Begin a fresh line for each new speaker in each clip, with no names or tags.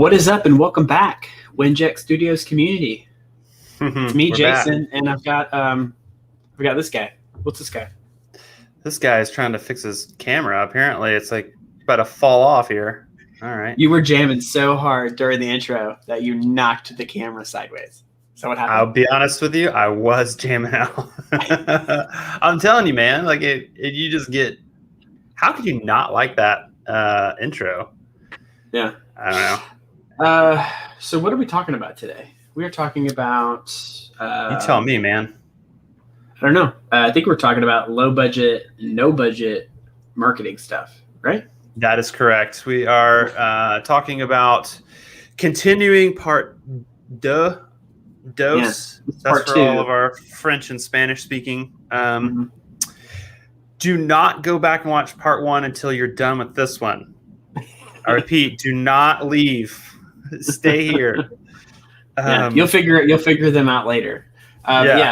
What is up, and welcome back, Winject Studios community. It's me, Jason, and I've got this guy. What's this guy?
This guy is trying to fix his camera. Apparently, it's like about to fall off here. All right.
You were jamming so hard during the intro that you knocked the camera sideways. So what happened?
I'll be honest with you, I was jamming out. I'm telling you, man. Like you just get. How could you not like that intro?
Yeah.
I don't know.
So what are we talking about today? We are talking about.
You tell me, man.
I don't know. I think we're talking about low budget, no budget marketing stuff, right?
That is correct. We are talking about continuing part dos.
Yeah,
That's
part
for
two.
all of our French and Spanish speaking. Do not go back and watch part one until you're done with this one. I repeat, do not leave. Stay here.
You'll figure them out later.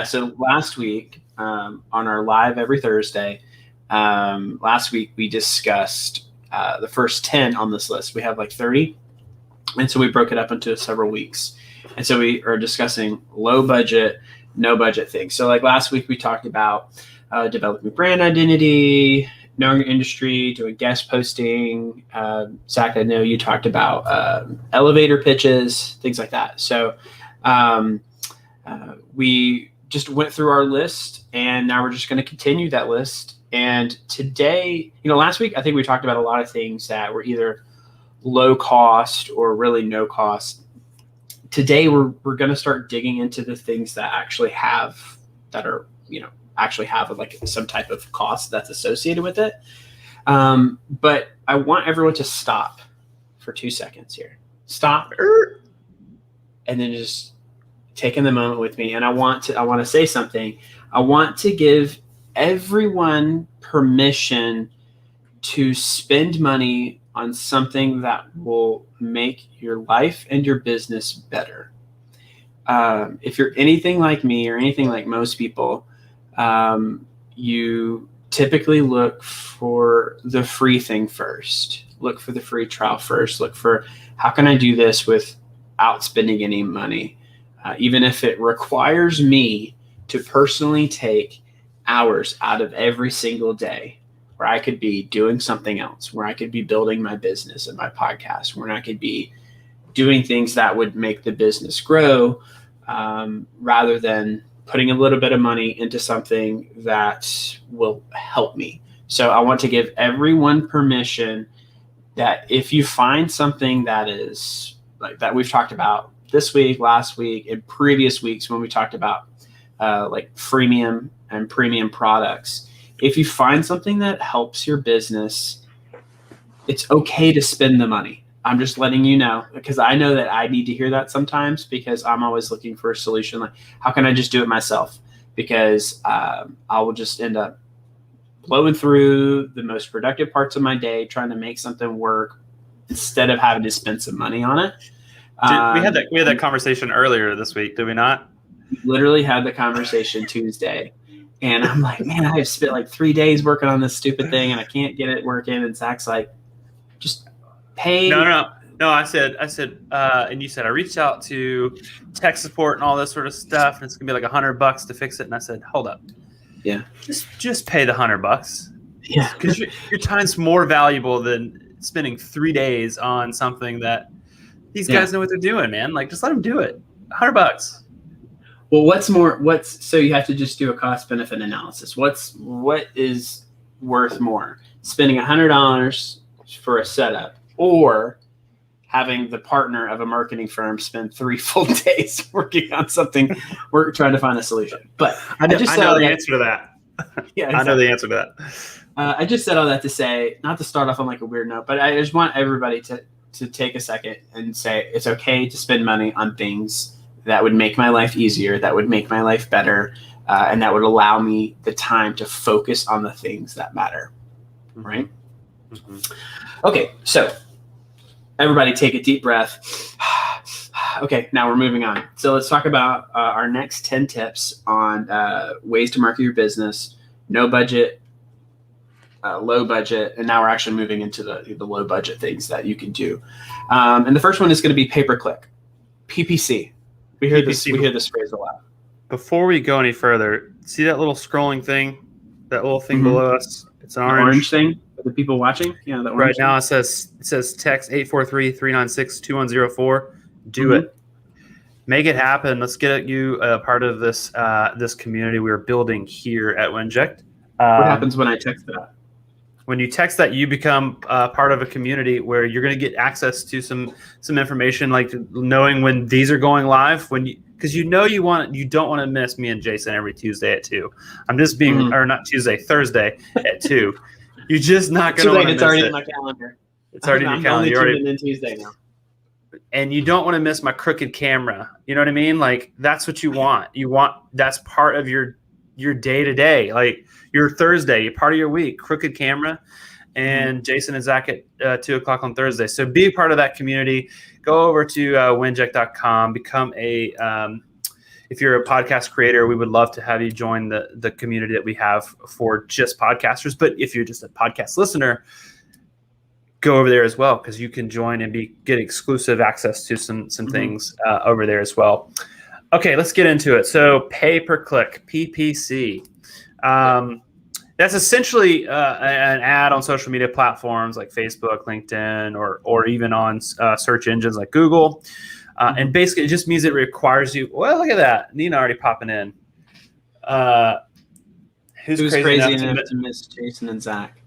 So last week on our live every Thursday, last week we discussed the first 10 on this list. We have like 30, and so we broke it up into several weeks. And so we are discussing low budget, no budget things. So like last week we talked about developing brand identity, knowing your industry, doing guest posting. Zach, I know you talked about elevator pitches, things like that. So we just went through our list, and now we're just going to continue that list. And today, last week, I think we talked about a lot of things that were either low cost or really no cost. Today, we're going to start digging into the things that actually have like some type of cost that's associated with it. But I want everyone to stop for 2 seconds here. Stop. And then just take in the moment with me. And I want to say something. I want to give everyone permission to spend money on something that will make your life and your business better. If you're anything like me or anything like most people, you typically look for the free thing first. Look for the free trial first. Look for, how can I do this without spending any money? Even if it requires me to personally take hours out of every single day where I could be doing something else, where I could be building my business and my podcast, where I could be doing things that would make the business grow, rather than putting a little bit of money into something that will help me. So I want to give everyone permission that if you find something that is like that we've talked about this week, last week, and previous weeks when we talked about like freemium and premium products, if you find something that helps your business, it's okay to spend the money. I'm just letting you know, because I know that I need to hear that sometimes, because I'm always looking for a solution. Like, how can I just do it myself? Because I will just end up blowing through the most productive parts of my day trying to make something work instead of having to spend some money on it.
We had that conversation earlier this week, did we not?
We literally had the conversation Tuesday. And I'm like, man, I have spent like 3 days working on this stupid thing and I can't get it working. And Zach's like, just pay.
No. I said, and you said, I reached out to tech support and all this sort of stuff, and it's gonna be like $100 to fix it. And I said, hold up.
Yeah.
Just pay the $100.
Yeah.
Because your time's more valuable than spending 3 days on something that these guys know what they're doing, man. Like, just let them do it. $100.
Well, so you have to just do a cost benefit analysis. What is worth more? Spending $100 for a setup, or having the partner of a marketing firm spend 3 full days working on something, we're trying to find a solution. But I know the
answer to that.
Yeah, exactly.
I know the answer to that.
I just said all that to say, not to start off on like a weird note, but I just want everybody to take a second and say it's okay to spend money on things that would make my life easier, that would make my life better, and that would allow me the time to focus on the things that matter, right? Mm-hmm. Okay, so everybody take a deep breath. Okay, now we're moving on. So let's talk about our next 10 tips on ways to market your business. No budget, low budget, and now we're actually moving into the low budget things that you can do. And the first one is going to be pay-per-click, PPC. We hear this phrase a lot.
Before we go any further, see that little scrolling thing, that little thing below us? It's an
orange thing for the people watching. Yeah, the orange
right now it says text 843-396-2104. Do it. Make it happen. Let's get you a part of this this community we're building here at Winject.
What happens when I text that?
When you text that, you become part of a community where you're going to get access to some information, like knowing when these are going live. Because you don't want to miss me and Jason every Tuesday at 2. I'm just being, or not Tuesday, Thursday at 2. You're just not going to want to miss it.
It's already in my calendar.
It's already in your calendar.
I'm only tuning in Tuesday now.
And you don't want to miss my crooked camera. You know what I mean? Like, that's what you want. That's part of your day to day. Like, your Thursday, part of your week, crooked camera, and Jason and Zach at 2 o'clock on Thursday. So be a part of that community. Go over to winject.com, become if you're a podcast creator, we would love to have you join the community that we have for just podcasters. But if you're just a podcast listener, go over there as well, because you can join and get exclusive access to some things over there as well. Okay, let's get into it. So pay-per-click, PPC. That's essentially an ad on social media platforms like Facebook, LinkedIn, or even on search engines like Google. And basically, it just means it requires you. Well, look at that. Nina already popping in. Who's crazy enough
to miss Jason and Zach?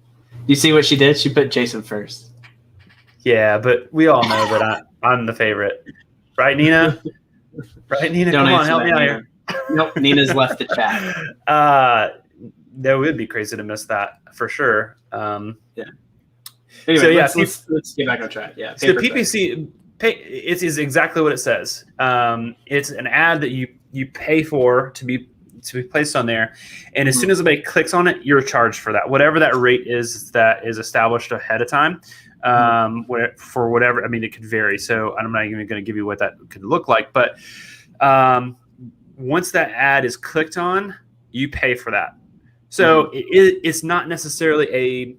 You see what she did? She put Jason first.
Yeah, but we all know that I'm the favorite. Right, Nina? Right, Nina?
Don't
Come on, help me out here.
Nope, Nina's left the chat.
That would be crazy to miss that for sure.
Yeah.
Anyway,
so yeah, let's get back on track. Yeah.
So PPC, it is exactly what it says. It's an ad that you pay for to be placed on there, and as soon as somebody clicks on it, you're charged for that. Whatever that rate is that is established ahead of time. For whatever, I mean, it could vary. So I'm not even going to give you what that could look like, but once that ad is clicked on, you pay for that. So it's not necessarily a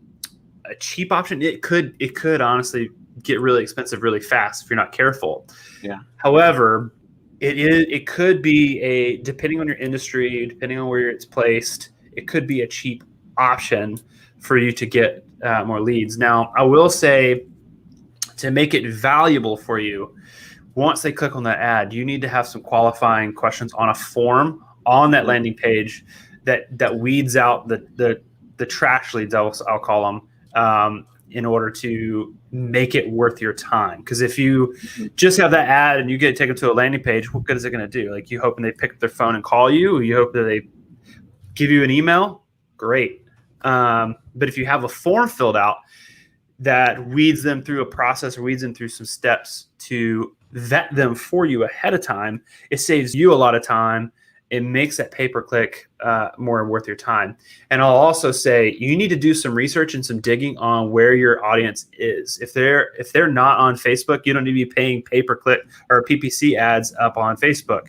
cheap option. It could honestly get really expensive really fast if you're not careful.
Yeah.
However, it could be depending on your industry, depending on where it's placed, it could be a cheap option for you to get more leads. Now, I will say, to make it valuable for you, once they click on that ad, you need to have some qualifying questions on a form on that landing page that weeds out the trash leads, I'll call them, in order to make it worth your time. Because if you just have that ad and you get taken to a landing page, what good is it going to do? Like, you hoping they pick up their phone and call you? You hope that they give you an email? Great. But if you have a form filled out that weeds them through a process or weeds them through some steps to vet them for you ahead of time, it saves you a lot of time. It makes that pay-per-click more worth your time. And I'll also say you need to do some research and some digging on where your audience is. If they're not on Facebook, you don't need to be paying pay-per-click or PPC ads up on Facebook.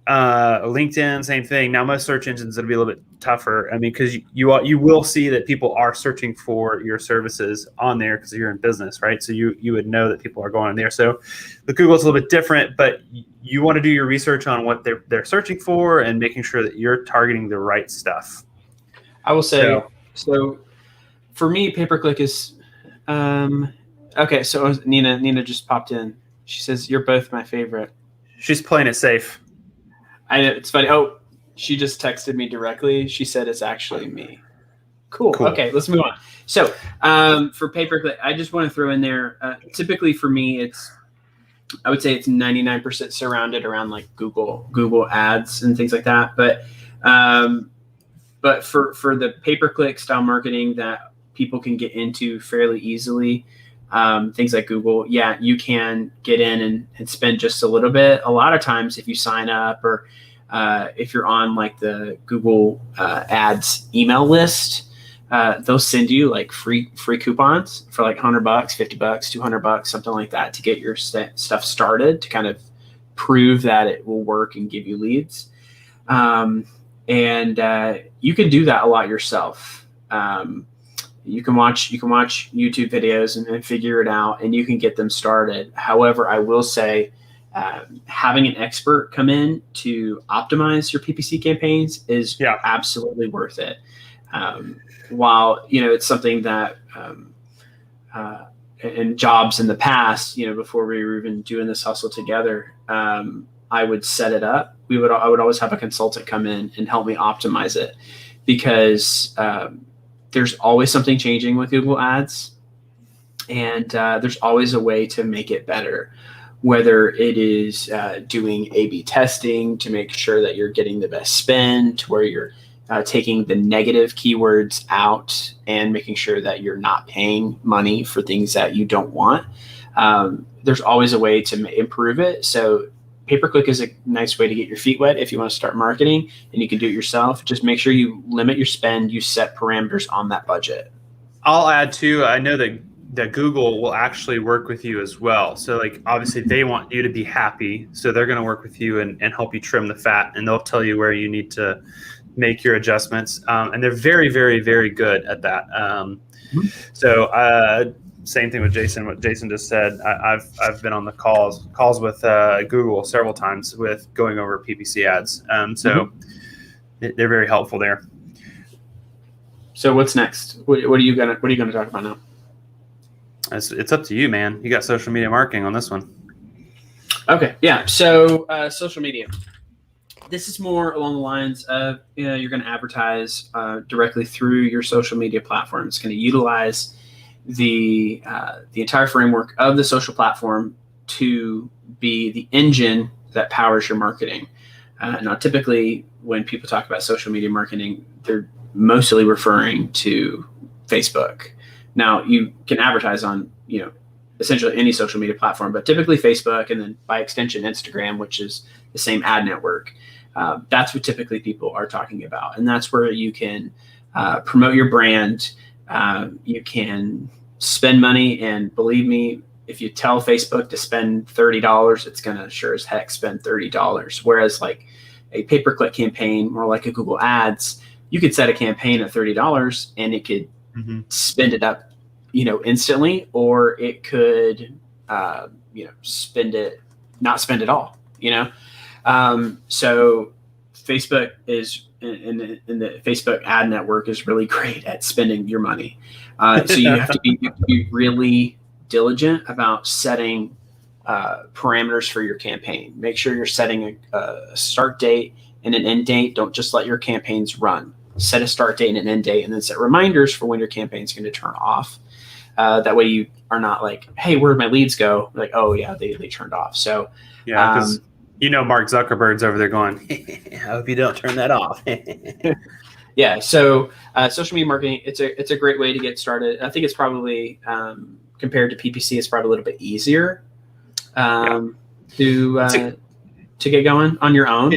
LinkedIn, same thing. Now, most search engines, it'll be a little bit tougher. I mean, because you will see that people are searching for your services on there because you're in business, right? So you would know that people are going in there. So the Google's a little bit different, but you want to do your research on what they're searching for and making sure that you're targeting the right stuff.
I will say, so for me, pay-per-click is okay. So Nina just popped in. She says, "You're both my favorite."
She's playing it safe.
I know, it's funny. Oh, she just texted me directly. She said it's actually me. Cool. Okay, let's move on. So for pay-per-click, I just want to throw in there, typically for me, I would say it's 99% surrounded around like Google ads and things like that. But for the pay-per-click style marketing that people can get into fairly easily, things like Google, yeah, you can get in and spend just a little bit. A lot of times if you sign up or if you're on like the Google ads email list, they'll send you like free coupons for like $100, $50, $200, something like that to get your stuff started to kind of prove that it will work and give you leads. And you can do that a lot yourself. You can watch YouTube videos and figure it out, and you can get them started. However, I will say, having an expert come in to optimize your PPC campaigns is absolutely worth it. While it's something that in jobs in the past, before we were even doing this hustle together, I would set it up. I would always have a consultant come in and help me optimize it, because there's always something changing with Google Ads, and there's always a way to make it better, whether it is doing A/B testing to make sure that you're getting the best spend, to where you're taking the negative keywords out and making sure that you're not paying money for things that you don't want. There's always a way to improve it. So pay-per-click is a nice way to get your feet wet if you want to start marketing, and you can do it yourself. Just make sure you limit your spend, you set parameters on that budget.
I'll add too, I know that Google will actually work with you as well. So like, obviously they want you to be happy. So they're going to work with you and help you trim the fat, and they'll tell you where you need to make your adjustments. And they're very, very, very good at that. So same thing with Jason, what Jason just said. I've been on the calls with Google several times with going over PPC ads. They're very helpful there.
So what's next? What are you gonna talk about now?
It's up to you, man. You got social media marketing on this one.
Okay, yeah. So social media. This is more along the lines of you're going to advertise directly through your social media platform. It's going to utilize the entire framework of the social platform to be the engine that powers your marketing. Now, typically, when people talk about social media marketing, they're mostly referring to Facebook. Now, you can advertise on essentially any social media platform, but typically Facebook, and then by extension Instagram, which is the same ad network. That's what typically people are talking about, and that's where you can promote your brand. You can spend money, and believe me, if you tell Facebook to spend $30, it's going to sure as heck spend $30. Whereas like a pay-per-click campaign, more like a Google Ads, you could set a campaign at $30 and it could spend it up, instantly, or it could, not spend it all, So Facebook is in the Facebook ad network is really great at spending your money. So you have to be really diligent about setting parameters for your campaign. Make sure you're setting a start date and an end date. Don't just let your campaigns run. Set a start date and an end date, and then set reminders for when your campaign is going to turn off. That way you are not like, hey, where'd my leads go? Like, oh yeah, they turned off. So
yeah, because Mark Zuckerberg's over there going, I hope you don't turn that off.
Yeah. So social media marketing, it's a great way to get started. I think it's probably compared to PPC, it's probably a little bit easier to get going on your own.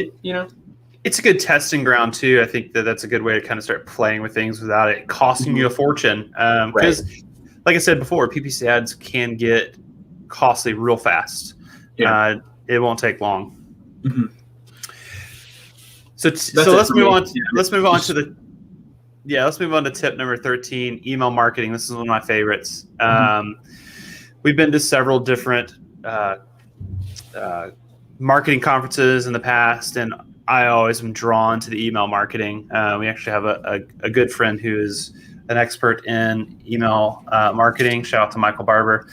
It's a good testing ground too. I think that's a good way to kind of start playing with things without it costing you a fortune. Because, like I said before, PPC ads can get costly real fast. Yeah. It won't take long.
Mm-hmm.
So let's move on. Let's move on to tip number 13: email marketing. This is one of my favorites. We've been to several different marketing conferences in the past, and I always am drawn to the email marketing. We actually have a good friend who is an expert in email marketing. Shout out to Michael Barber.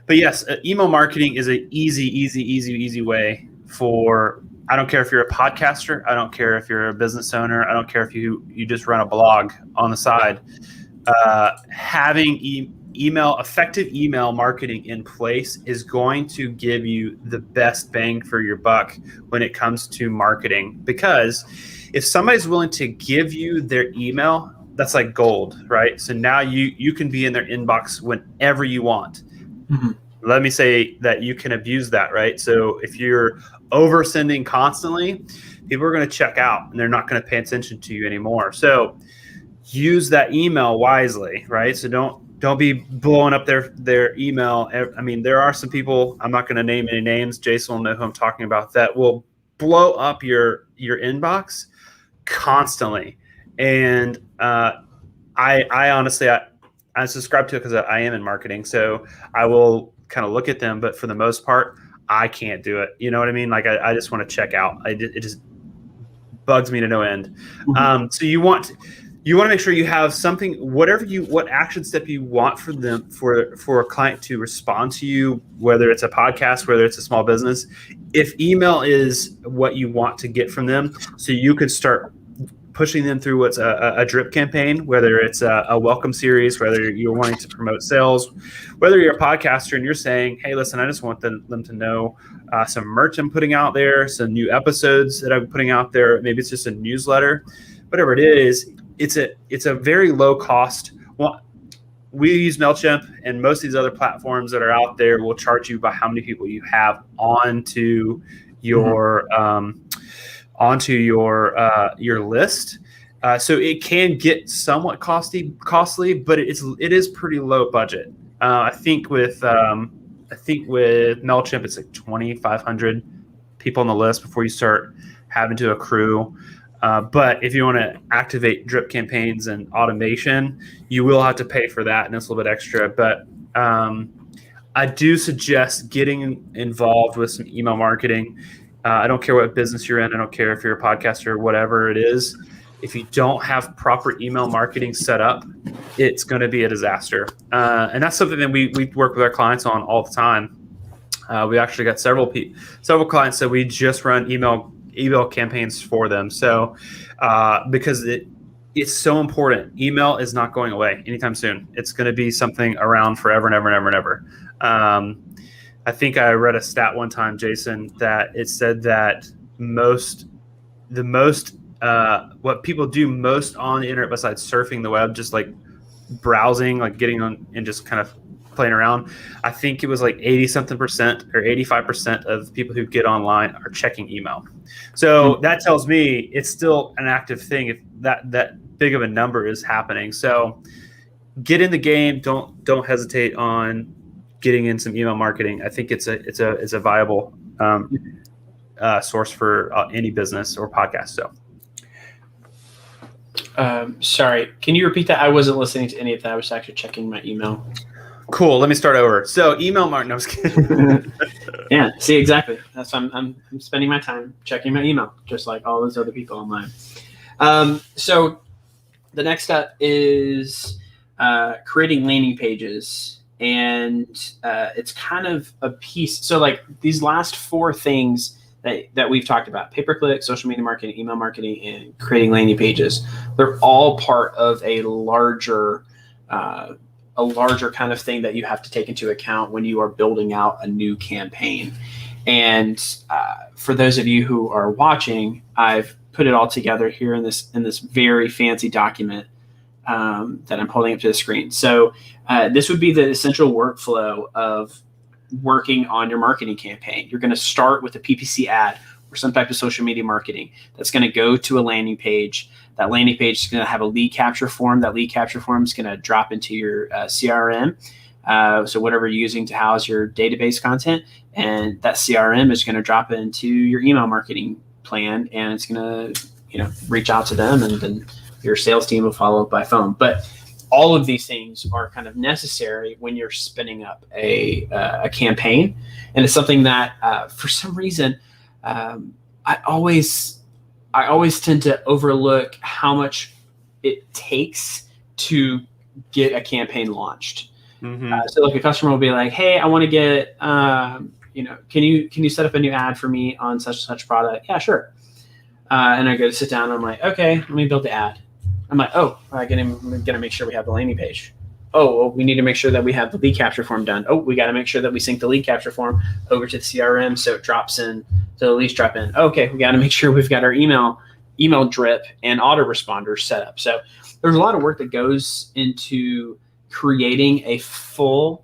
But yes, email marketing is an easy way for, I don't care if you're a podcaster, I don't care if you're a business owner, I don't care if you just run a blog on the side. Having effective email marketing in place is going to give you the best bang for your buck when it comes to marketing. Because if somebody's willing to give you their email, that's like gold, right? So now you can be in their inbox whenever you want. Mm-hmm. Let me say that you can abuse that, right? So if you're over sending constantly, people are going to check out and they're not going to pay attention to you anymore. So use that email wisely, right? So don't be blowing up their email. I mean, there are some people, I'm not going to name any names, Jason will know who I'm talking about, that will blow up your inbox constantly. And I honestly, I subscribe to it because I am in marketing. So I will kind of look at them. But for the most part, I can't do it. You know what I mean? Like I just want to check out. It just bugs me to no end. So you want to make sure you have something, what action step you want for them, for a client to respond to you, whether it's a podcast, whether it's a small business. If email is what you want to get from them, so you can start pushing them through what's a drip campaign, whether it's a welcome series, whether you're wanting to promote sales, whether you're a podcaster and you're saying, hey, listen, I just want them to know some merch I'm putting out there, some new episodes that I'm putting out there. Maybe it's just a newsletter, whatever it is. It's a very low cost. Well, we use MailChimp, and most of these other platforms that are out there will charge you by how many people you have onto your list. So it can get somewhat costly, but it is pretty low budget. I think with MailChimp, it's like 2,500 people on the list before you start having to accrue. But if you want to activate drip campaigns and automation, you will have to pay for that, and it's a little bit extra. But I do suggest getting involved with some email marketing. I don't care what business you're in. I don't care if you're a podcaster or whatever it is. If you don't have proper email marketing set up, it's going to be a disaster. And that's something that we work with our clients on all the time. We actually got several clients that we just run email campaigns for them. So because it's so important. Email is not going away anytime soon. It's going to be something around forever and ever and ever and ever. I think I read a stat one time, Jason, that it said that what people do most on the internet besides surfing the web, just like browsing, like getting on and just kind of playing around, I think it was like 80-something% or 85% of people who get online are checking email. So that tells me it's still an active thing if that big of a number is happening. So get in the game. Don't hesitate on getting in some email marketing. I think it's a viable source for any business or podcast. So.
Sorry, can you repeat that? I wasn't listening to any of that. I was actually checking my email.
Cool. Let me start over. So email marketing. No, I was kidding.
Yeah. See, exactly. That's why I'm spending my time checking my email, just like all those other people online. So the next step is creating landing pages, and it's kind of a piece. So like these last four things that we've talked about: pay-per-click, social media marketing, email marketing, and creating landing pages. They're all part of a larger kind of thing that you have to take into account when you are building out a new campaign. And for those of you who are watching, I've put it all together here in this very fancy document that I'm holding up to the screen. So this would be the essential workflow of working on your marketing campaign. You're going to start with a PPC ad or some type of social media marketing that's going to go to a landing page. That landing page is going to have a lead capture form. That lead capture form is going to drop into your CRM. So whatever you're using to house your database content, and that CRM is going to drop it into your email marketing plan, and it's going to reach out to them, and then your sales team will follow up by phone. But all of these things are kind of necessary when you're spinning up a campaign, and it's something that for some reason I always tend to overlook how much it takes to get a campaign launched. Mm-hmm. So like a customer will be like, hey, I want to get, can you set up a new ad for me on such and such product? Yeah, sure. And I go to sit down and I'm like, okay, let me build the ad. I'm like, oh, I'm going to make sure we have the landing page. Oh, well, we need to make sure that we have the lead capture form done. Oh, we got to make sure that we sync the lead capture form over to the CRM so it drops in, so the leads drop in. Okay, we got to make sure we've got our email drip and autoresponders set up. So there's a lot of work that goes into creating a full,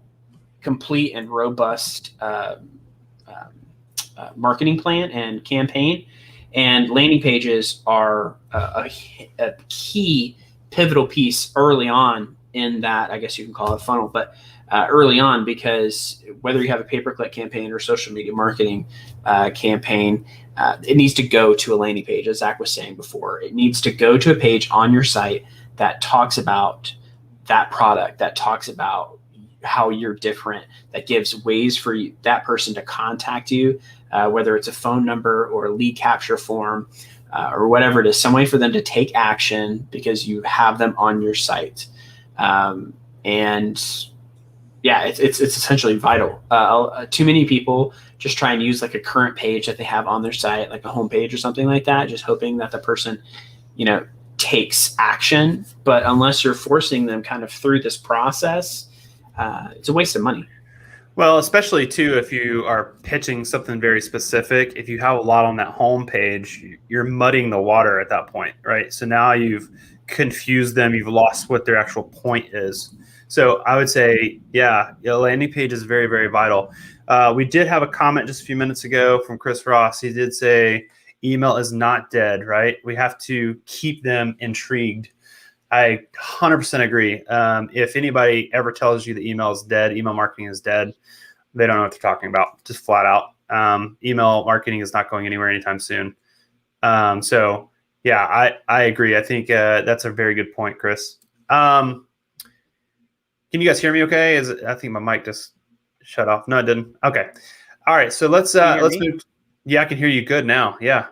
complete, and robust marketing plan and campaign. And landing pages are a key pivotal piece early on in that, I guess you can call it funnel, but early on, because whether you have a pay-per-click campaign or social media marketing campaign, it needs to go to a landing page, as Zach was saying before. It needs to go to a page on your site that talks about that product, that talks about how you're different, that gives ways for that person to contact you, whether it's a phone number or a lead capture form, or whatever it is, some way for them to take action because you have them on your site. And yeah, it's essentially vital. Too many people just try and use like a current page that they have on their site, like a homepage or something like that, just hoping that the person, takes action. But unless you're forcing them kind of through this process, it's a waste of money.
Well, especially too, if you are pitching something very specific, if you have a lot on that home page, you're muddying the water at that point, right? So now you've confused them, you've lost what their actual point is. So I would say, yeah, a landing page is very, very vital. We did have a comment just a few minutes ago from Chris Ross. He did say email is not dead, right? We have to keep them intrigued. I 100% agree. If anybody ever tells you that email is dead, email marketing is dead, they don't know what they're talking about, just flat out. Email marketing is not going anywhere anytime soon. So yeah, I agree. I think that's a very good point, Chris. Can you guys hear me okay? I think my mic just shut off. No, it didn't. Okay. All right. So let's move. Yeah, I can hear you good now. Yeah.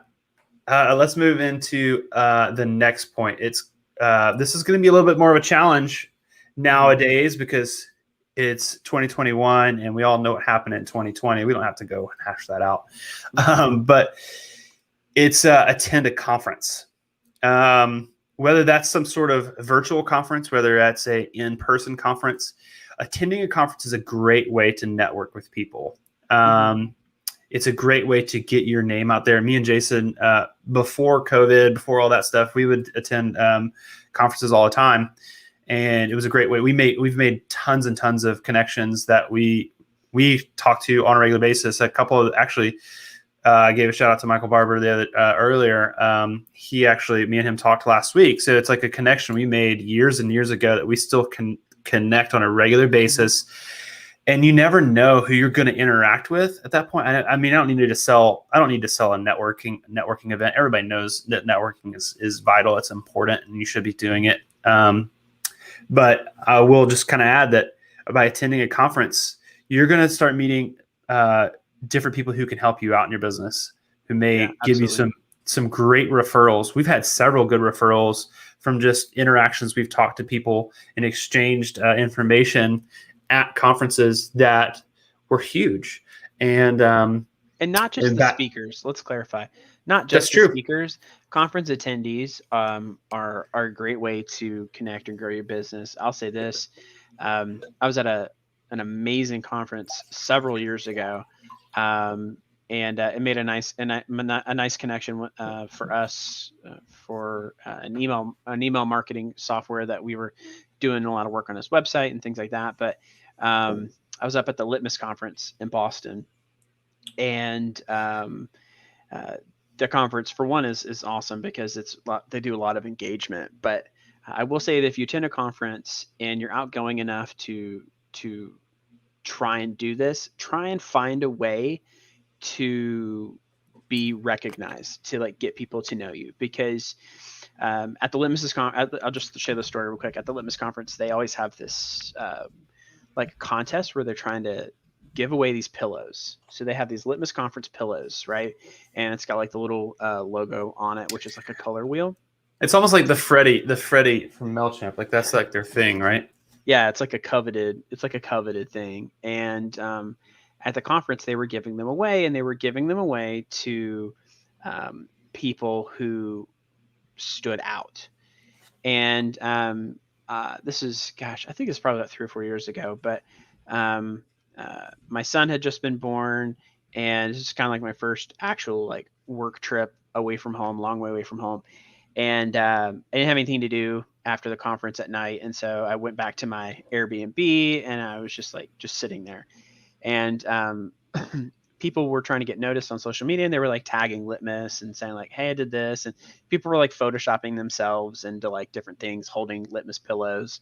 Let's move into the next point. This is going to be a little bit more of a challenge nowadays because it's 2021 and we all know what happened in 2020. We don't have to go and hash that out. But it's attend a conference. Whether that's some sort of virtual conference, whether that's a in-person conference, attending a conference is a great way to network with people. It's a great way to get your name out there. Me and Jason, before COVID, before all that stuff, we would attend conferences all the time, and it was a great way. We've made tons and tons of connections that we talk to on a regular basis. A couple of actually gave a shout out to Michael Barber earlier. He actually, me and him talked last week, so it's like a connection we made years and years ago that we still can connect on a regular basis. And you never know who you're going to interact with at that point. I mean, I don't need to sell a networking event. Everybody knows that networking is vital. It's important, and you should be doing it. But I will just kind of add that by attending a conference, you're going to start meeting different people who can help you out in your business, who may give you some great referrals. We've had several good referrals from just interactions. We've talked to people and exchanged information at conferences that were huge, and
not just the speakers. Let's clarify, not just the speakers. Conference attendees are a great way to connect and grow your business. I'll say this: I was at an amazing conference several years ago, and it made a nice connection for us for an email marketing software that we were doing a lot of work on his website and things like that. But I was up at the 𝗚𝗓𝗡 conference in Boston, and the conference, for one, is awesome because they do a lot of engagement. But I will say that if you attend a conference and you're outgoing enough to try and do this, try and find a way to be recognized, to like get people to know you, because at the 𝗚𝗓𝗡 I'll just share the story real quick. At the 𝗚𝗓𝗡 conference, they always have this like contest where they're trying to give away these pillows. So they have these 𝗚𝗓𝗡 conference pillows, right? And it's got like the little logo on it, which is like a color wheel.
It's almost like the Freddy from 𝗪𝗡. Like that's like their thing, right?
Yeah, it's like a coveted thing. And at the conference, they were giving them away, and they were giving them away to people who stood out. And this is, gosh, I think it's probably about 3 or 4 years ago, but my son had just been born, and this is kind of like my first actual like work trip away from home, long way away from home. And I didn't have anything to do after the conference at night. And so I went back to my Airbnb, and I was just sitting there. And people were trying to get noticed on social media, and they were like tagging 𝗚𝗓𝗡 and saying like, hey, I did this. And people were like photoshopping themselves into like different things, holding 𝗚𝗓𝗡 pillows.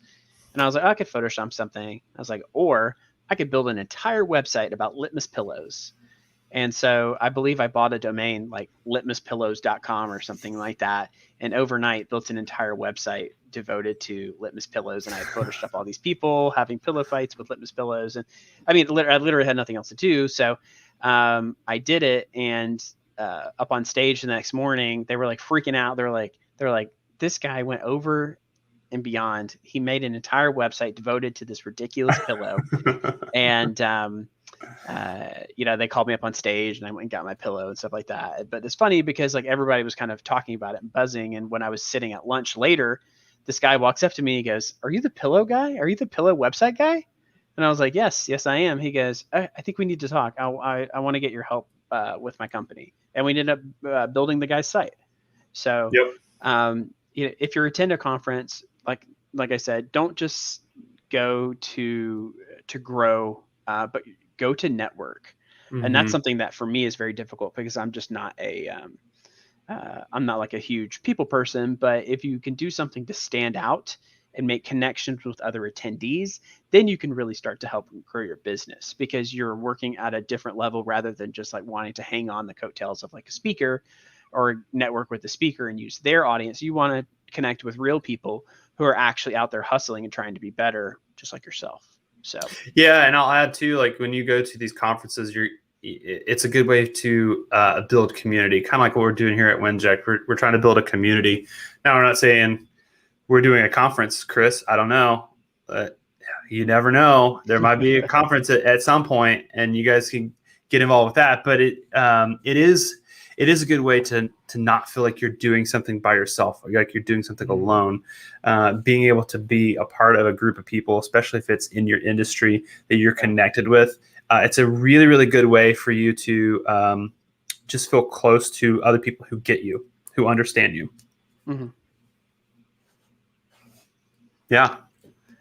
And I was like, oh, I could Photoshop something. I was like, or I could build an entire website about litmus pillows. And so I believe I bought a domain like 𝗚𝗏𝗡𝗠𝗠𝗏𝗡 or something like that. And overnight built an entire website devoted to litmus pillows. And I had Photoshopped all these people having pillow fights with litmus pillows. And I mean, I literally had nothing else to do. So I did it. And up on stage the next morning, they were like freaking out. They're like, this guy went over and beyond. He made an entire website devoted to this ridiculous pillow. And, they called me up on stage and I went and got my pillow and stuff like that. But it's funny because like everybody was kind of talking about it and buzzing. And when I was sitting at lunch later, this guy walks up to me. He goes, "Are you the pillow guy? Are you the pillow website guy?" And I was like, yes, I am. He goes, I think we need to talk. I want to get your help with my company. And we ended up building the guy's site. So if you're attending a conference, like I said, don't just go to grow, but go to network. Mm-hmm. And that's something that for me is very difficult because I'm just not I'm not like a huge people person, but if you can do something to stand out and make connections with other attendees, then you can really start to help grow your business because you're working at a different level rather than just like wanting to hang on the coattails of like a speaker or network with the speaker and use their audience. You want to connect with real people who are actually out there hustling and trying to be better, just like yourself. So
yeah, and I'll add too, like when you go to these conferences, it's a good way to build community, kind of like what we're doing here at Winject. We're trying to build a community. Now, we're not saying we're doing a conference, Chris. I don't know, but you never know. There might be a conference at some point, and you guys can get involved with that. But it is a good way to not feel like you're doing something by yourself, or like you're doing something alone. Being able to be a part of a group of people, especially if it's in your industry that you're connected with, it's a really, really good way for you to just feel close to other people who get you, who understand you.
Mm-hmm.
Yeah.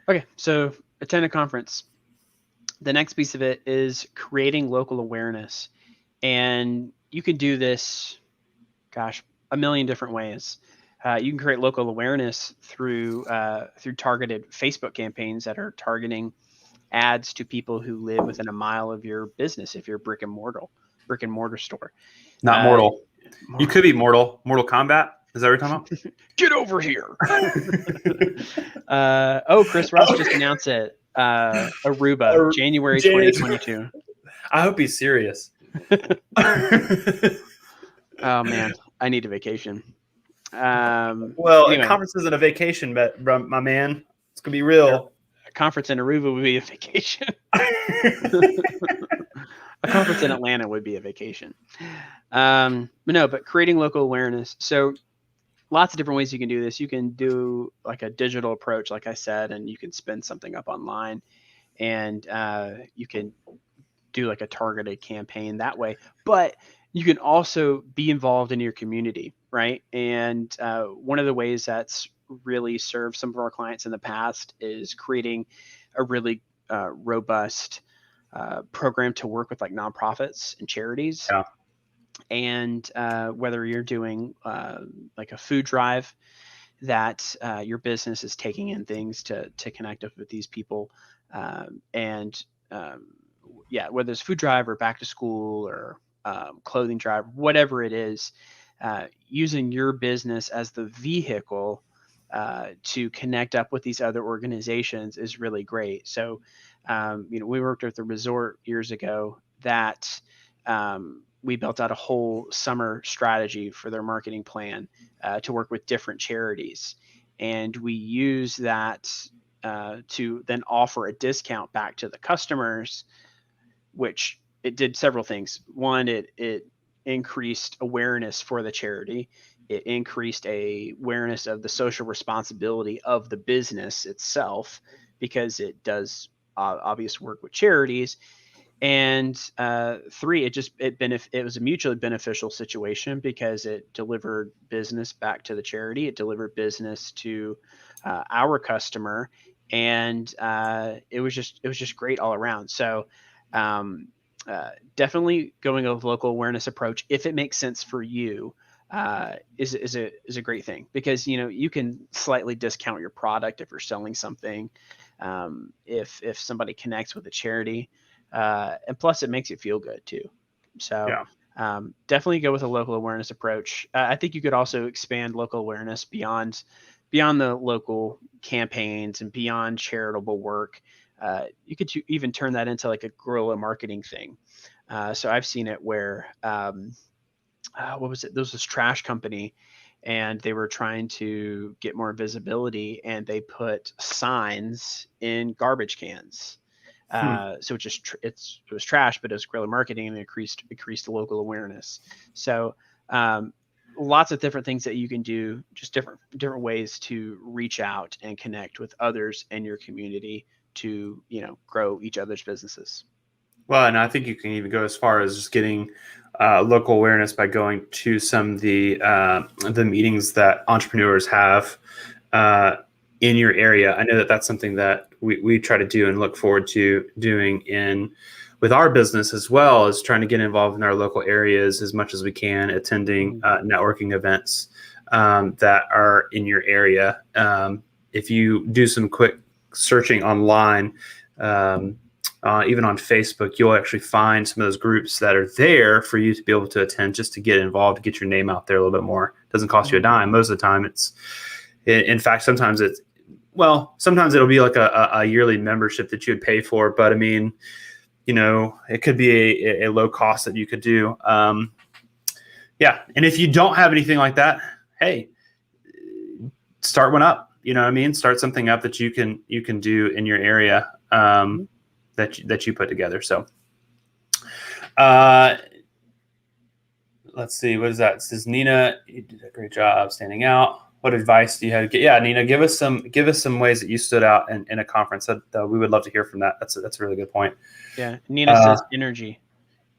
Okay, so attend a conference. The next piece of it is creating local awareness. And you can do this, a million different ways. You can create local awareness through targeted Facebook campaigns that are targeting ads to people who live within a mile of your business. If you're a brick and mortar store,
not mortal. You could be Mortal Kombat. Is that what you're talking about?
Get over here. Chris Ross just announced it. Aruba, January 2022.
I hope he's serious.
Oh man, I need a vacation.
Anyway. A conference isn't a vacation, but my man, it's gonna be real.
A conference in Aruba would be a vacation. A conference in Atlanta would be a vacation. But creating local awareness. So lots of different ways you can do this. You can do like a digital approach, like I said, and you can spin something up online, and you can do like a targeted campaign that way. But you can also be involved in your community, right? And one of the ways that's really served some of our clients in the past is creating a really robust program to work with like nonprofits and charities.
Yeah.
And whether you're doing like a food drive that your business is taking in things to connect up with these people, whether it's food drive or back to school or clothing drive, whatever it is, using your business as the vehicle to connect up with these other organizations is really great. So, we worked with a resort years ago that we built out a whole summer strategy for their marketing plan to work with different charities. And we use that to then offer a discount back to the customers, which it did several things. One, it increased awareness for the charity. It increased awareness of the social responsibility of the business itself because it does obvious work with charities. And three, it was a mutually beneficial situation because it delivered business back to the charity. It delivered business to our customer, and it was just great all around. So definitely going a local awareness approach, if it makes sense for you, is a great thing because you can slightly discount your product if you're selling something if somebody connects with a charity, and plus it makes it feel good too. So definitely go with a local awareness approach. I think you could also expand local awareness beyond the local campaigns and beyond charitable work. You could even turn that into like a guerrilla marketing thing. So I've seen it where, what was it? There was this trash company, and they were trying to get more visibility, and they put signs in garbage cans. So it was trash, but it was guerrilla marketing, and it increased the local awareness. So lots of different things that you can do, just different ways to reach out and connect with others in your community to, grow each other's businesses.
Well, and I think you can even go as far as just getting local awareness by going to some of the meetings that entrepreneurs have in your area. I know that that's something that we try to do and look forward to doing with our business, as well as trying to get involved in our local areas as much as we can, attending networking events that are in your area. If you do some quick searching online, even on Facebook, you'll actually find some of those groups that are there for you to be able to attend, just to get involved, to get your name out there a little bit more. It doesn't cost you a dime. Most of the time in fact, sometimes it'll be like a yearly membership that you would pay for. But I mean, it could be a low cost that you could do. And if you don't have anything like that, hey, start one up. You know what I mean? Start something up that you can do in your area that you put together. So let's see, what is that? It says, Nina, you did a great job standing out. What advice do you have to get? Yeah, Nina, give us some ways that you stood out in a conference. That we would love to hear from that. That's a really good point.
Yeah, Nina says energy.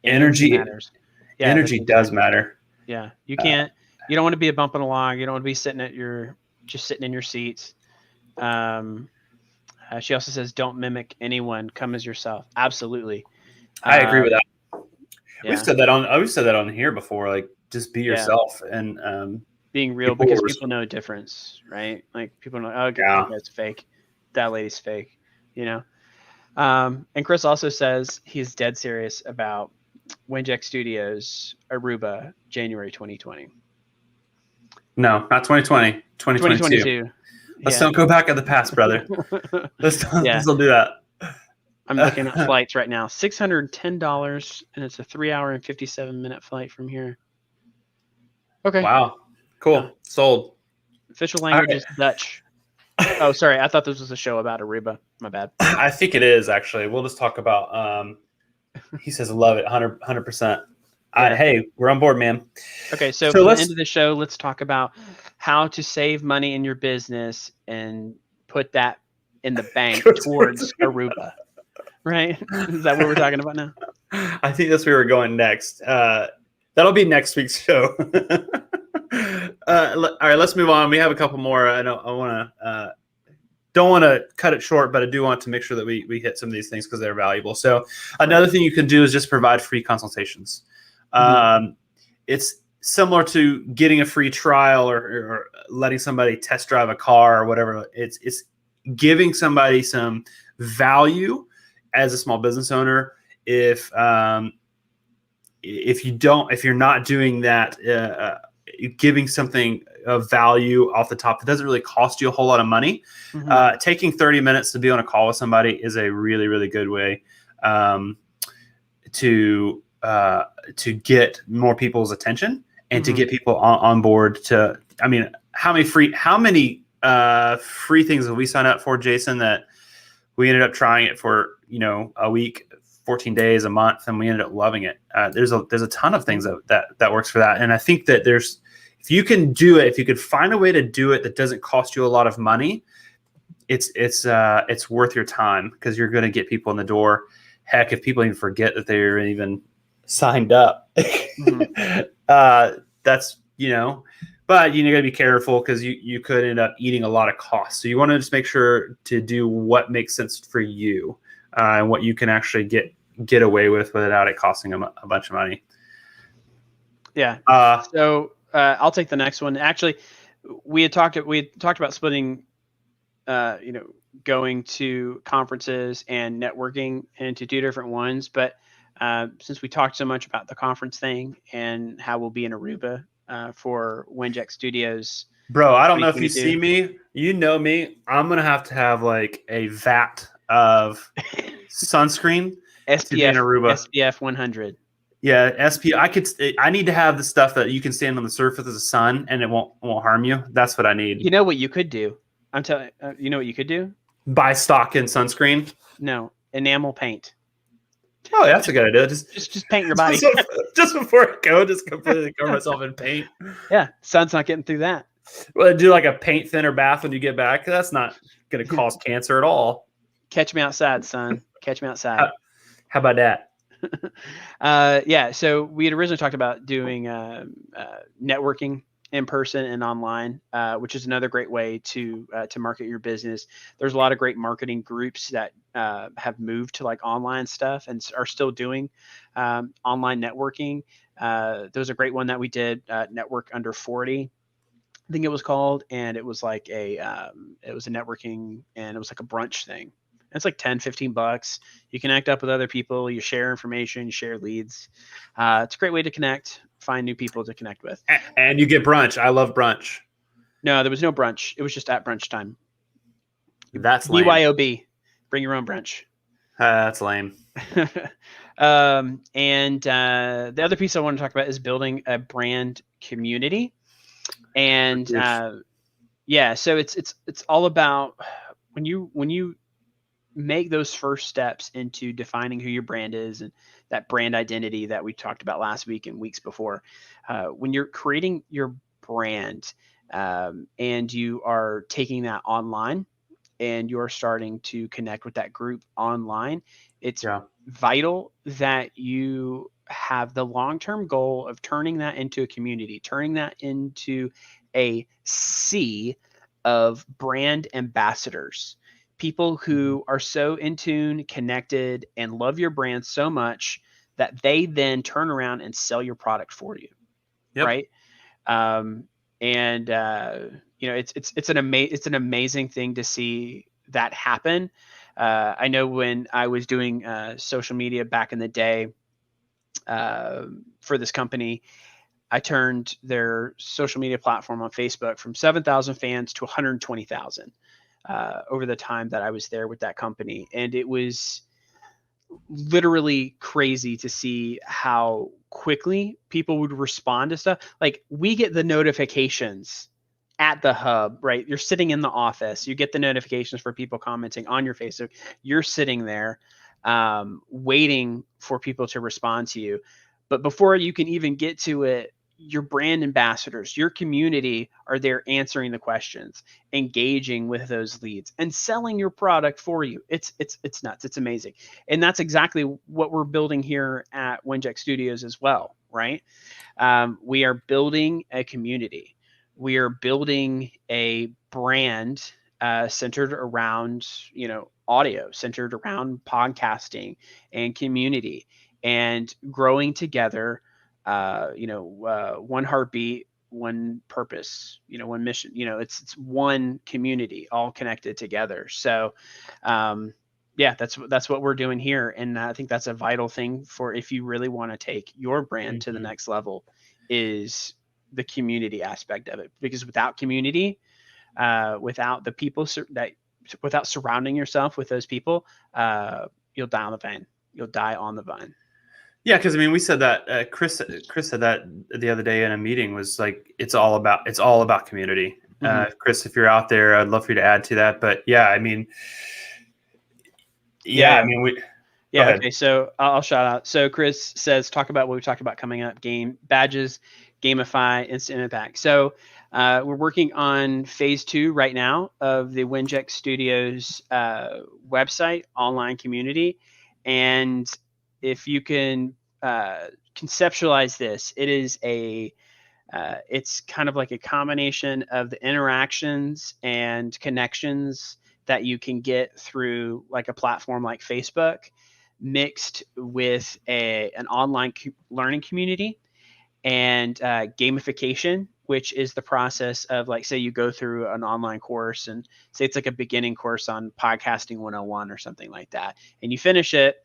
Energy matters. Yeah,
energy does matter.
Yeah, you can't. You don't want to be a bump on a log. You don't want to be sitting in your seats. She also says, don't mimic anyone. Come as yourself. Absolutely.
I agree with that.
Yeah.
We've said that on here before. Like, just be yourself and
being real, because people know a difference, right? Like, people know, oh, that guy's fake. That lady's fake, And Chris also says he's dead serious about Winject Studios Aruba, January 2020.
No, not 2020. 2022. Let's don't go back in the past, brother. Let's don't do that.
I'm looking at flights right now. $610, and it's a 3-hour and 57-minute flight from here. Okay.
Wow. Cool. Yeah. Sold.
Official language is Dutch. Oh, sorry. I thought this was a show about Aruba. My bad.
I think it is, actually. We'll just talk about he says love it 100%. Hey, we're on board, man.
Okay, so for the end of the show, let's talk about how to save money in your business and put that in the bank towards Aruba. Right? Is that what we're talking about now?
I think that's where we're going next. That'll be next week's show. All right, let's move on. We have a couple more. I don't want to cut it short, but I do want to make sure that we hit some of these things because they're valuable. So another thing you can do is just provide free consultations. It's similar to getting a free trial or letting somebody test drive a car or whatever. It's giving somebody some value as a small business owner. If you're not doing that, giving something of value off the top that doesn't really cost you a whole lot of money, taking 30 minutes to be on a call with somebody is a really, really good way to get more people's attention and to get people on board. How many free things have we signed up for, Jason, that we ended up trying it for a week, 14 days, a month, and we ended up loving it. There's a ton of things that works for that. And I think that if you can do it, if you could find a way to do it that doesn't cost you a lot of money, it's worth your time, because you're going to get people in the door. Heck, if people even forget that they're even signed up, that's, but you got to be careful, because you could end up eating a lot of costs. So you want to just make sure to do what makes sense for you, and what you can actually get away with without it costing them a bunch of money.
Yeah. So I'll take the next one. Actually, we had talked about splitting, the going to conferences and networking into two different ones. But since we talked so much about the conference thing and how we'll be in Aruba for Winject Studios.
Bro, I don't know if you
2022.
see me. You know me. I'm going to have like a vat of sunscreen to be in Aruba.
SPF 100.
Yeah, I need to have the stuff that you can stand on the surface of the sun and it won't harm you. That's what I need.
You know what you could do? I'm telling you know what you could do?
Buy stock in sunscreen?
No, enamel paint.
Oh, that's a good idea.
Just paint your body.
Just before I go, just completely cover myself in paint.
Yeah, sun's not getting through that.
Well, do like a paint thinner bath when you get back. That's not going to cause cancer at all.
Catch me outside, son. Catch me outside.
How about that?
Yeah, so we had originally talked about doing networking in person and online, which is another great way to market your business. There's a lot of great marketing groups that have moved to like online stuff and are still doing online networking. There was a great one that we did, Network Under 40, I think it was called, and it was like it was a networking, and it was like a brunch thing. It's like $10-15. You connect up with other people, you share information, you share leads. It's a great way to connect, find new people to connect with.
And you get brunch. I love brunch.
No, there was no brunch. It was just at brunch time.
That's lame.
BYOB. Bring your own brunch.
That's lame.
And the other piece I want to talk about is building a brand community. And yeah, so it's all about when you make those first steps into defining who your brand is and that brand identity that we talked about last week and weeks before. When you're creating your brand and you are taking that online and you're starting to connect with that group online, it's vital that you have the long-term goal of turning that into a community, turning that into a sea of brand ambassadors, people who are so in tune, connected, and love your brand so much that they then turn around and sell your product for you. Yep. Right. You know, it's an amazing thing to see that happen. I know when I was doing social media back in the day for this company, I turned their social media platform on Facebook from 7,000 fans to 120,000 over the time that I was there with that company. And it was literally crazy to see how quickly people would respond to stuff. Like, we get the notifications at the hub, right? You're sitting in the office, you get the notifications for people commenting on your Facebook. You're sitting there waiting for people to respond to you. But before you can even get to it, your brand ambassadors, your community are there answering the questions, engaging with those leads, and selling your product for you. It's nuts. It's amazing. And that's exactly what we're building here at Winject Studios as well, right? We are building a community. We are building a brand centered around, audio, centered around podcasting and community, and growing together. One heartbeat, one purpose, one mission. It's one community, all connected together. So, that's what we're doing here, and I think that's a vital thing for if you really want to take your brand to the next level, is the community aspect of it. Because without community, without the people without surrounding yourself with those people, you'll die on the vine. You'll die on the vine.
Yeah, because we said that Chris said that the other day in a meeting, was like it's all about community. Chris, if you're out there, I'd love for you to add to that. But
okay. So I'll shout out. So Chris says, talk about what we talked about coming up: game badges, gamify, instant impact. So we're working on phase 2 right now of the Winject Studios website, online community, and if you can conceptualize this, it is it's kind of like a combination of the interactions and connections that you can get through like a platform like Facebook, mixed with an online learning community and gamification which is the process of, like, say you go through an online course, and say it's like a beginning course on podcasting 101 or something like that, and you finish it,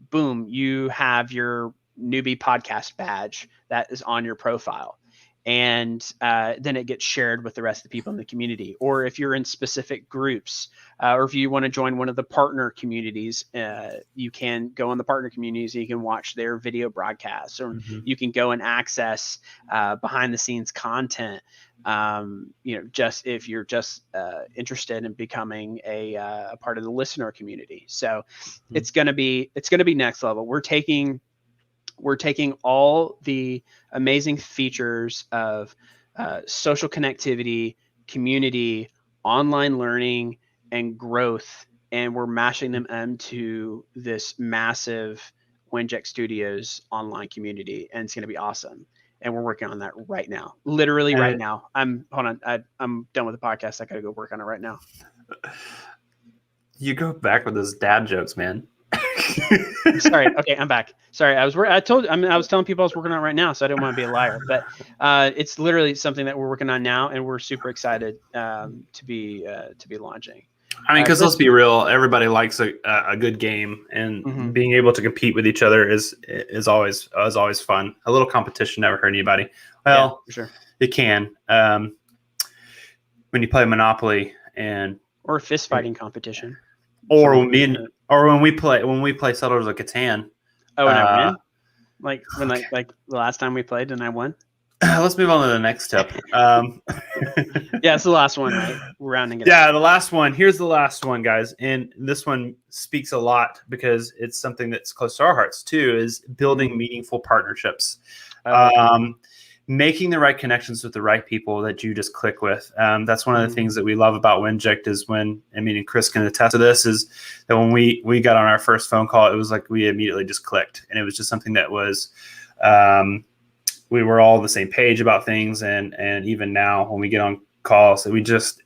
boom, you have your newbie podcast badge that is on your profile. And then it gets shared with the rest of the people in the community. Or if you're in specific groups, or if you want to join one of the partner communities, you can go on the partner communities and you can watch their video broadcasts, or you can go and access behind the scenes content. Just if you're just interested in becoming a part of the listener community. So it's going to be next level. We're taking all the amazing features of social connectivity, community, online learning, and growth, and we're mashing them into this massive Winject Studios online community, and it's going to be awesome. And we're working on that right now, literally right now. I'm done with the podcast. I got to go work on it right now.
You go back with those dad jokes, man.
Sorry. Okay, I'm back. Sorry, I was telling people I was working on it right now, so I didn't want to be a liar. But it's literally something that we're working on now, and we're super excited to be launching.
I mean, because let's be real, everybody likes a good game, and being able to compete with each other is always fun. A little competition never hurt anybody. Well,
yeah, for sure.
It can when you play Monopoly
or fist fighting competition.
Or when we play Settlers of Catan.
Oh, and I win? Like the last time we played and I won?
Let's move on to the next tip.
Yeah, it's the last one, right? We're rounding it up.
Yeah, the last one. Here's the last one, guys. And this one speaks a lot because it's something that's close to our hearts too, is building meaningful partnerships. Making the right connections with the right people that you just click with. That's one of the things that we love about Winject is and Chris can attest to this, is that when we got on our first phone call, it was like we immediately just clicked. And it was just something that was, we were all on the same page about things. And even now when we get on calls, we just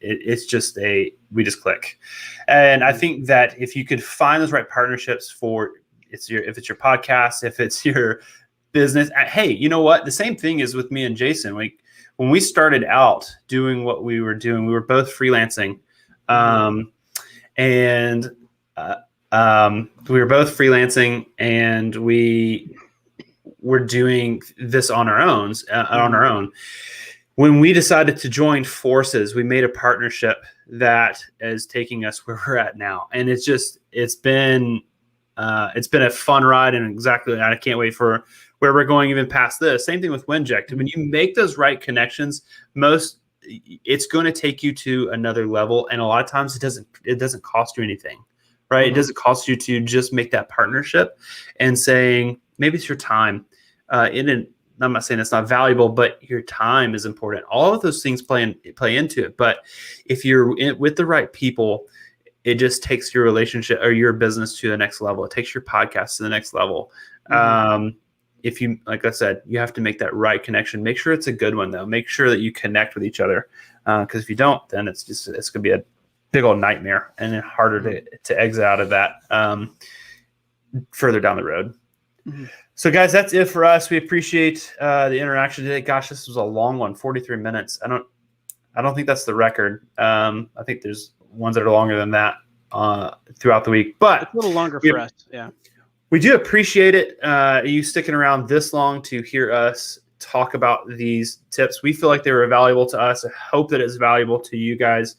click. And I think that if you could find those right partnerships if it's your podcast, if it's your business. Hey, you know what? The same thing is with me and Jason. When we started out doing what we were doing, we were both freelancing, and we were both freelancing, and we were doing this on our own. When we decided to join forces, we made a partnership that is taking us where we're at now, and it's been a fun ride, and I can't wait for where we're going even past this. Same thing with Winject. When you make those right connections, it's going to take you to another level. And a lot of times it doesn't cost you anything, right? It doesn't cost you to just make that partnership and saying, maybe it's your time. I'm not saying it's not valuable, but your time is important. All of those things play into it. But if you're with the right people, it just takes your relationship or your business to the next level. It takes your podcast to the next level. If you, like I said, you have to make that right connection. Make sure it's a good one, though. Make sure that you connect with each other. Because if you don't, then it's going to be a big old nightmare and then harder to exit out of that further down the road. So, guys, that's it for us. We appreciate the interaction today. Gosh, this was a long one, 43 minutes. I don't think that's the record. I think there's ones that are longer than that throughout the week. But
it's a little longer for us, yeah.
We do appreciate it, you sticking around this long to hear us talk about these tips. We feel like they were valuable to us. I hope that it's valuable to you guys.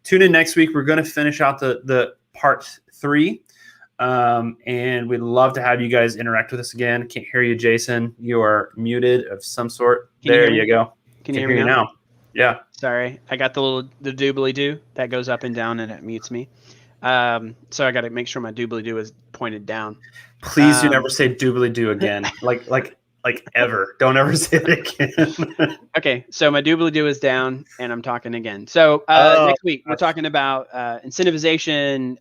Tune in next week. We're going to finish out the part 3, and we'd love to have you guys interact with us again. Can't hear you, Jason. You are muted of some sort. There you go.
Can you hear me now? Yeah. Sorry, I got the doobly-doo that goes up and down, and it mutes me. So I got to make sure my doobly-doo is pointed down.
Please do never say doobly-doo again. like ever. Don't ever say it again.
Okay, so my doobly-doo is down, and I'm talking again. So next week, we're talking about incentivization,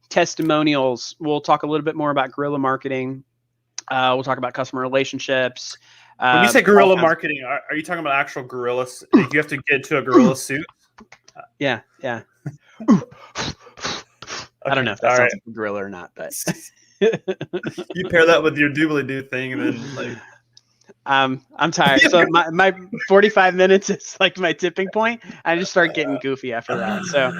testimonials. We'll talk a little bit more about guerrilla marketing. We'll talk about customer relationships.
When you say guerrilla marketing, are you talking about actual gorillas? You have to get to a gorilla suit?
Yeah. I don't know if that sounds like a gorilla or not, but
you pair that with your doobly-doo thing, and then
I'm tired. So my 45 minutes is like my tipping point. I just start getting goofy after that. So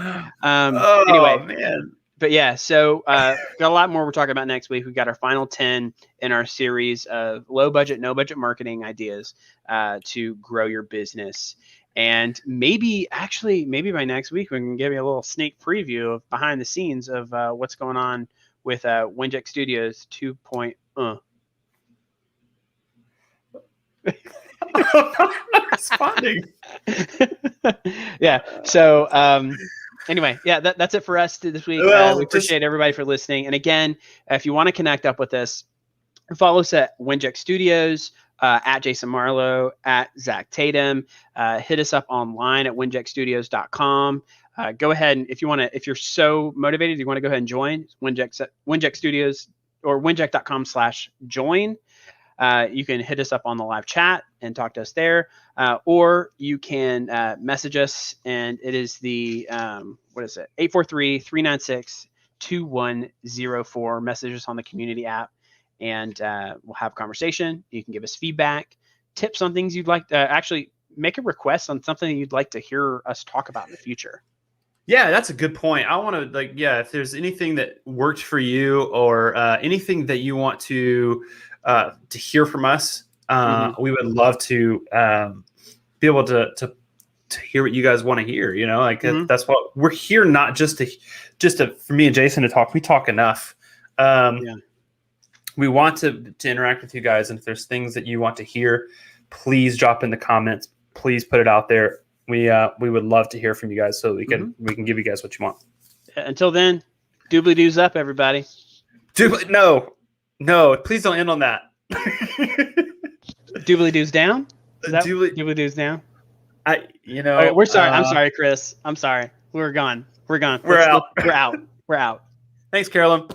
anyway,
man.
But yeah, so got a lot more we're talking about next week. We've got our final 10 in our series of low budget, no budget marketing ideas to grow your business. And maybe by next week, we can give you a little sneak preview of behind the scenes of what's going on with Winject Studios 2.0.
Responding.
Yeah. So anyway, yeah, that's it for us this week. We appreciate everybody for listening. And again, if you want to connect up with us, follow us at Winject Studios, at Jason Marlowe, at Zack Tatum. Hit us up online at winjectstudios.com. Go ahead and if you're so motivated, you want to go ahead and join Winject Studios or winject.com/join. You can hit us up on the live chat and talk to us there, or you can message us, and it is the 843-396-2104. Message us on the community app, and we'll have a conversation. You can give us feedback, tips on things you'd like to actually make a request on something you'd like to hear us talk about in the future.
Yeah, that's a good point. I want to if there's anything that worked for you or anything that you want to hear from us, we would love to be able to hear what you guys want to hear. You know, that's what we're here, not just for me and Jason to talk. We talk enough. We want to interact with you guys, and if there's things that you want to hear, please drop in the comments. Please put it out there. We would love to hear from you guys so we can give you guys what you want.
Until then, doobly-doos up, everybody.
No, please don't end on that.
Doobly-doos down? Doobly-doos down?
We're
sorry. I'm sorry, Chris. I'm sorry. We're gone. We're out. We're out.
Thanks, Carolyn.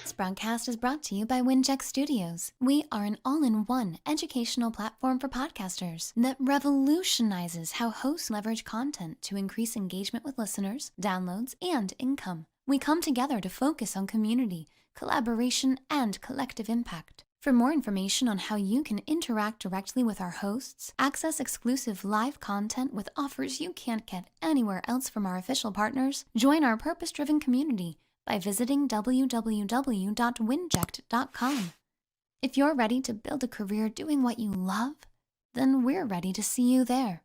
This broadcast is brought to you by Winject Studios. We are an all-in-one educational platform for podcasters that revolutionizes how hosts leverage content to increase engagement with listeners, downloads, and income. We come together to focus on community, collaboration, and collective impact. For more information on how you can interact directly with our hosts, access exclusive live content with offers you can't get anywhere else from our official partners, join our purpose-driven community by visiting www.winject.com. If you're ready to build a career doing what you love, then we're ready to see you there.